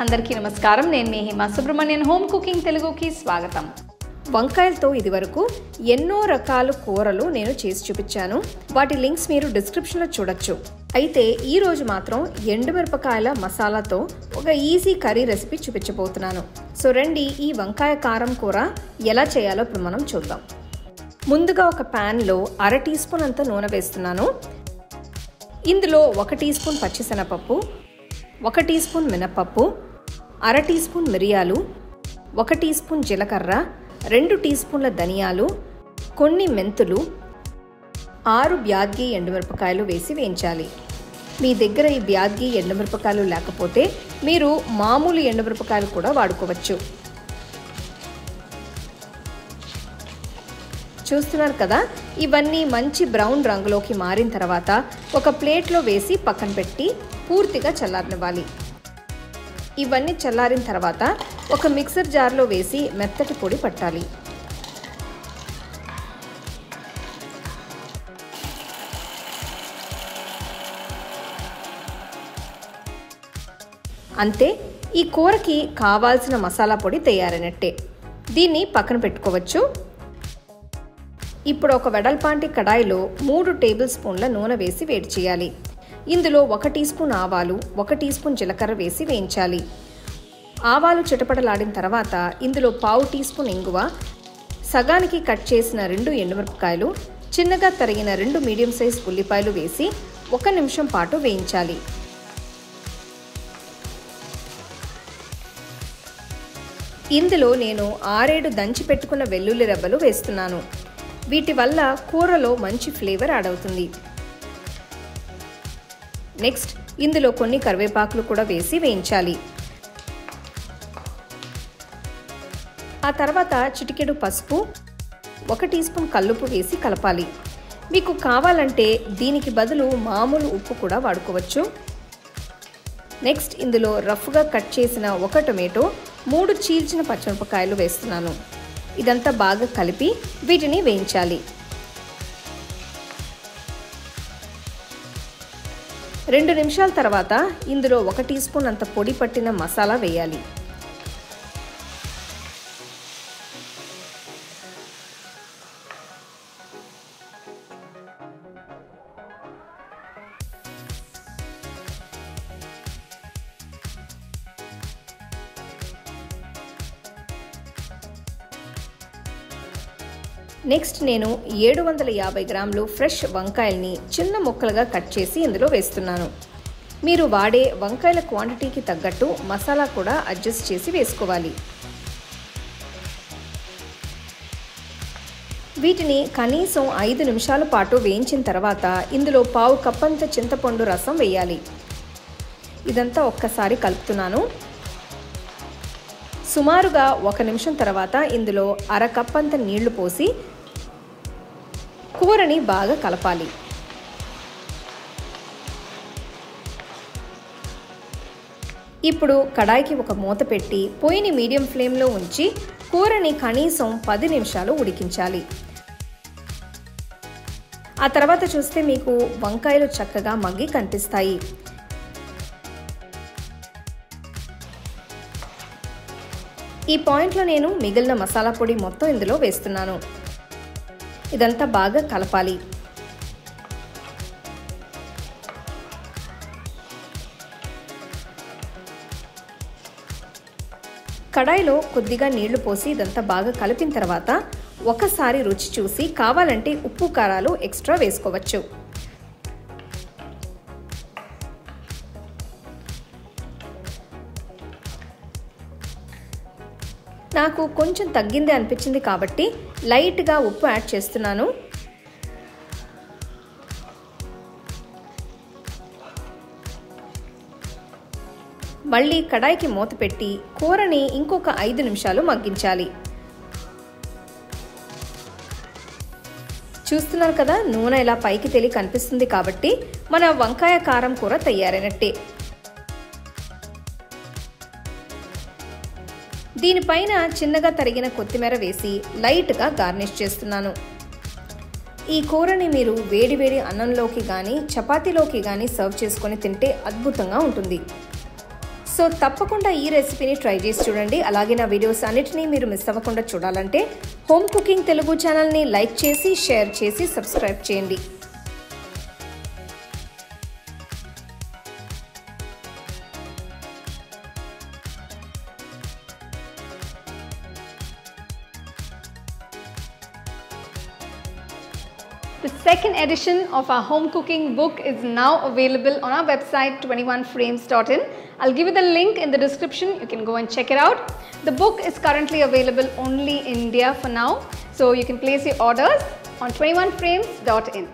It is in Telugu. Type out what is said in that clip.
అందరికీ నమస్కారం. నేను మీ హిమ సుబ్రహ్మణ్యన్. హోమ్ కుకింగ్ తెలుగుకి స్వాగతం. వంకాయలతో ఇదివరకు ఎన్నో రకాల కూరలు నేను చేసి చూపించాను. వాటి లింక్స్ మీరు డిస్క్రిప్షన్లో చూడొచ్చు. అయితే ఈ రోజు మాత్రం ఎండుమిరపకాయల మసాలాతో ఒక ఈజీ కర్రీ రెసిపీ చూపించబోతున్నాను. సో రండి, ఈ వంకాయ కారం కూర ఎలా చేయాలో ఇప్పుడు మనం చూద్దాం. ముందుగా ఒక ప్యాన్లో 1/2 టీ స్పూన్ అంత నూనె వేస్తున్నాను. ఇందులో 1 టీ స్పూన్ పచ్చిశనగపప్పు, 1 టీ స్పూన్ మినపప్పు, 1/2 టీ స్పూన్ మిరియాలు, 1 టీ స్పూన్ జీలకర్ర, 2 టీ స్పూన్ల ధనియాలు, కొన్ని మెంతులు, 6 బ్యాడ్గి ఎండుమిరపకాయలు వేసి వేయించాలి. మీ దగ్గర ఈ బ్యాడ్గి ఎండుమిరపకాయలు లేకపోతే మీరు మామూలు ఎండుమిరపకాయలు కూడా వాడుకోవచ్చు. చూస్తున్నారు కదా, ఇవన్నీ మంచి బ్రౌన్ రంగులోకి మారిన తర్వాత ఒక ప్లేట్లో వేసి పక్కన పెట్టి పూర్తిగా చల్లారనివ్వాలి. ఇవన్నీ చల్లారిన తర్వాత ఒక మిక్సర్ జార్లో వేసి మెత్తటి పొడి పట్టాలి. అంతే, ఈ కూరకి కావాల్సిన మసాలా పొడి తయారైనట్టే. దీన్ని పక్కన పెట్టుకోవచ్చు. ఇప్పుడు ఒక వెడల్పాంటి కడాయిలో 3 టేబుల్ స్పూన్ల నూనె వేసి వేడి చేయాలి. ఇందులో 1 టీ స్పూన్ ఆవాలు, 1 టీ స్పూన్ జీలకర్ర వేసి వేయించాలి. ఆవాలు చిటపటలాడిన తర్వాత ఇందులో 1/2 టీ స్పూన్ ఇంగువ, సగానికి కట్ చేసిన 2 ఎండుమిరపకాయలు, చిన్నగా తరిగిన 2 మీడియం సైజ్ ఉల్లిపాయలు వేసి 1 నిమిషం పాటు వేయించాలి. ఇందులో నేను 6-7 దంచి పెట్టుకున్న వెల్లుల్లి రెబ్బలు వేస్తున్నాను. వీటి వల్ల కూరలో మంచి ఫ్లేవర్ యాడ్ అవుతుంది. నెక్స్ట్ ఇందులో కొన్ని కరివేపాకులు కూడా వేసి వేయించాలి. ఆ తర్వాత చిటికెడు పసుపు, 1 టీ స్పూన్ కల్లుప్పు వేసి కలపాలి. మీకు కావాలంటే దీనికి బదులు మామూలు ఉప్పు కూడా వాడుకోవచ్చు. నెక్స్ట్ ఇందులో రఫ్గా కట్ చేసిన 1 టొమాటో, 3 చీల్చిన పచ్చిమిరపకాయలు వేస్తున్నాను. ఇదంతా బాగా కలిపి వీటిని వేయించాలి. 2 నిమిషాల తర్వాత ఇందులో 1 టీ స్పూన్ అంత పొడి పట్టిన మసాలా వేయాలి. నెక్స్ట్ నేను 750 గ్రాములు ఫ్రెష్ వంకాయల్ని చిన్న ముక్కలుగా కట్ చేసి ఇందులో వేస్తున్నాను. మీరు వాడే వంకాయల క్వాంటిటీకి తగ్గట్టు మసాలా కూడా అడ్జస్ట్ చేసి వేసుకోవాలి. వీటిని కనీసం 5 నిమిషాల పాటు వేయించిన తర్వాత ఇందులో 1/2 కప్ అంత చింతపండు రసం వేయాలి. ఇదంతా ఒక్కసారి కలుపుతున్నాను. సుమారుగా 1 నిమిషం తర్వాత ఇందులో 1/2 కప్ అంత నీళ్లు పోసి కూరని బాగా కలపాలి. ఇప్పుడు కడాయికి ఒక మూత పెట్టి పొయ్యిని మీడియం ఫ్లేమ్లో ఉంచి కూరని కనీసం 10 నిమిషాలు ఉడికించాలి. ఆ తర్వాత చూస్తే మీకు వంకాయలు చక్కగా మగ్గి కనిపిస్తాయి. ఈ పాయింట్లో నేను మిగిలిన మసాలా పొడి మొత్తం ఇందులో వేస్తున్నాను. ఇదంతా బాగా కలపాలి. కడాయిలో కొద్దిగా నీళ్లు పోసి ఇదంతా బాగా కలిపిన తర్వాత ఒకసారి రుచి చూసి కావాలంటే ఉప్పు కారాలు ఎక్స్ట్రా వేసుకోవచ్చు. నాకు కొంచెం తగ్గింది అనిపించింది కాబట్టి లైట్గా ఉప్పు యాడ్ చేస్తున్నాను. మళ్ళీ కడాయికి మూత పెట్టి కూరని ఇంకొక 5 నిమిషాలు మగ్గించాలి. చూస్తున్నారు కదా, నూనె ఇలా పైకి తేలి కనిపిస్తుంది కాబట్టి మన వంకాయ కారం కూర తయారైనట్టే. దీనిపైన చిన్నగా తరిగిన కొత్తిమీర వేసి లైట్గా గార్నిష్ చేస్తున్నాను. ఈ కూరని మీరు వేడివేడి అన్నంలోకి కానీ చపాతీలోకి కానీ సర్వ్ చేసుకొని తింటే అద్భుతంగా ఉంటుంది. సో తప్పకుండా ఈ రెసిపీని ట్రై చేసి చూడండి. అలాగే నా వీడియోస్ అన్నిటినీ మీరు మిస్ అవ్వకుండా చూడాలంటే హోమ్ కుకింగ్ తెలుగు ఛానల్ని లైక్ చేసి, షేర్ చేసి, సబ్స్క్రైబ్ చేయండి. The second edition of our home cooking book is now available on our website 21frames.in. I'll give you the link in the description. You can go and check it out. The book is currently available only in India for now, so you can place your orders on 21frames.in.